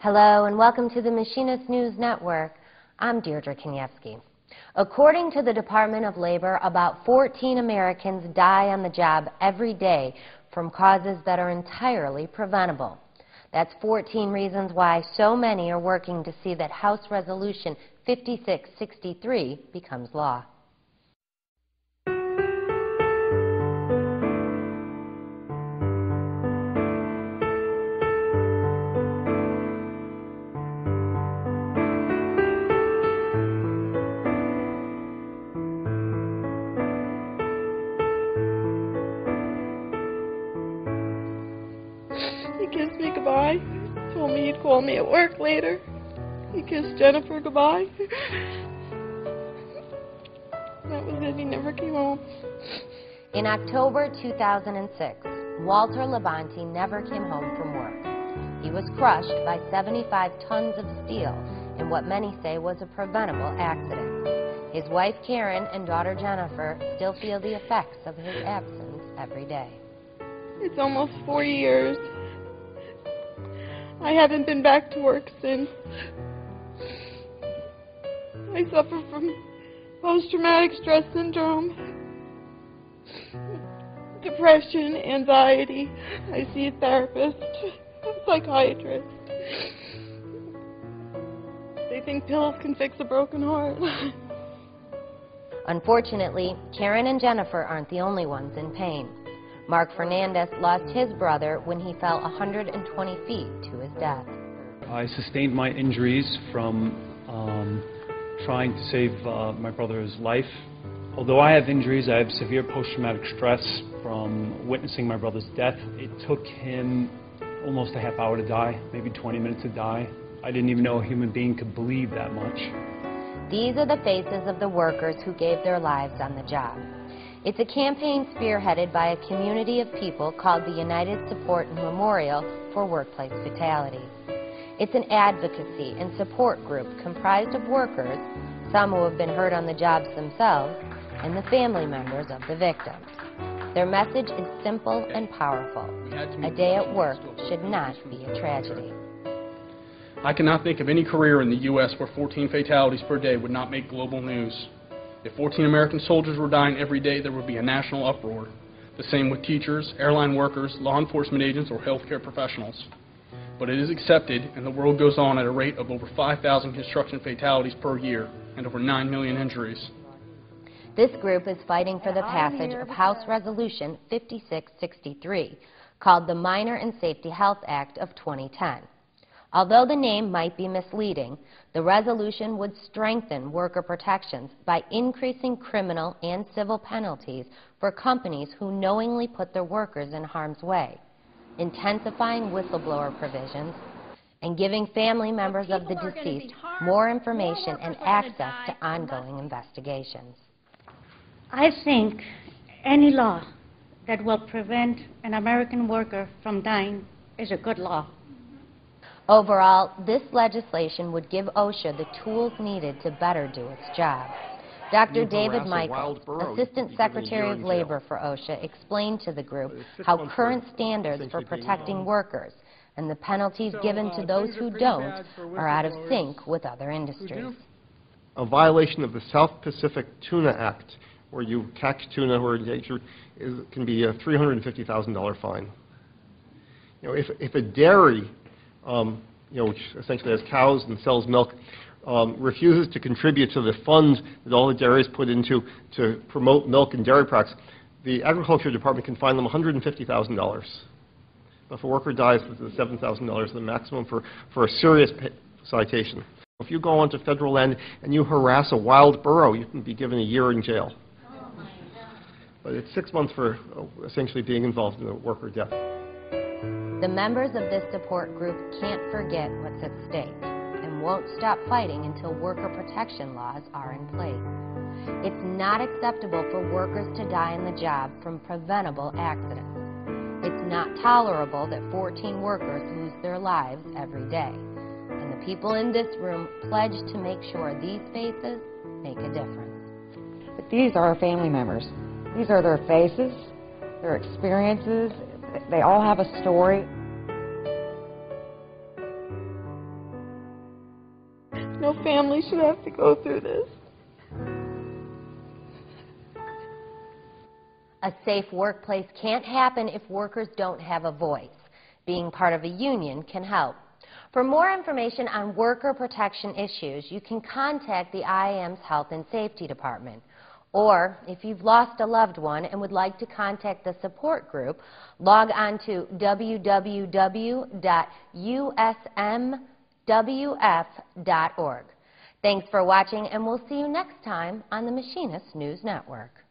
Hello and welcome to the Machinist News Network. I'm Deirdre Kaniewski. According to the Department of Labor, about 14 Americans die on the job every day from causes that are entirely preventable. That's 14 reasons why so many are working to see that House Resolution 5663 becomes law. He kissed me goodbye, told me he'd call me at work later. He kissed Jennifer goodbye. That was it, he never came home. In October 2006, Walter Labonte never came home from work. He was crushed by 75 tons of steel in what many say was a preventable accident. His wife Karen and daughter Jennifer still feel the effects of his absence every day. It's almost 4 years. I haven't been back to work since. I suffer from post-traumatic stress syndrome, depression, anxiety. I see a therapist, a psychiatrist. They think pills can fix a broken heart. Unfortunately, Karen and Jennifer aren't the only ones in pain. Mark Fernandez lost his brother when he fell 120 feet to his death. I sustained my injuries from trying to save my brother's life. Although I have injuries, I have severe post-traumatic stress from witnessing my brother's death. It took him almost a half hour to die, maybe 20 minutes to die. I didn't even know a human being could bleed that much. These are the faces of the workers who gave their lives on the job. It's a campaign spearheaded by a community of people called the United Support and Memorial for Workplace Fatalities. It's an advocacy and support group comprised of workers, some who have been hurt on the jobs themselves, and the family members of the victims. Their message is simple and powerful. A day at work should not be a tragedy. I cannot think of any career in the U.S. where 14 fatalities per day would not make global news. If 14 American soldiers were dying every day, there would be a national uproar. The same with teachers, airline workers, law enforcement agents, or healthcare professionals. But it is accepted, and the world goes on at a rate of over 5,000 construction fatalities per year and over 9 million injuries. This group is fighting for the passage of House Resolution 5663, called the Minor and Safety Health Act of 2010. Although the name might be misleading, the resolution would strengthen worker protections by increasing criminal and civil penalties for companies who knowingly put their workers in harm's way, intensifying whistleblower provisions, and giving family members of the deceased more information and access to ongoing investigations. I think any law that will prevent an American worker from dying is a good law. Overall, this legislation would give OSHA the tools needed to better do its job. Dr. David Michaels, Assistant Secretary of Labor for OSHA, explained to the group how current standards for protecting workers and the penalties given to those who don't are out of sync with other industries. A violation of the South Pacific Tuna Act, where you catch tuna who are endangered, can be a $350,000 fine. If a dairy which essentially has cows and sells milk, refuses to contribute to the funds that all the dairies put into to promote milk and dairy products, the Agriculture Department can fine them $150,000. If a worker dies, it's $7,000, the maximum for a serious citation. If you go onto federal land and you harass a wild burro, you can be given a year in jail. But it's 6 months for essentially being involved in a worker death. The members of this support group can't forget what's at stake and won't stop fighting until worker protection laws are in place. It's not acceptable for workers to die on the job from preventable accidents. It's not tolerable that 14 workers lose their lives every day. And the people in this room pledge to make sure these faces make a difference. But these are our family members. These are their faces, their experiences. They all have a story. No family should have to go through this. A safe workplace can't happen if workers don't have a voice. Being part of a union can help. For more information on worker protection issues, you can contact the IAM's Health and Safety Department. Or, if you've lost a loved one and would like to contact the support group, log on to www.usmwf.org. Thanks for watching, and we'll see you next time on the Machinist News Network.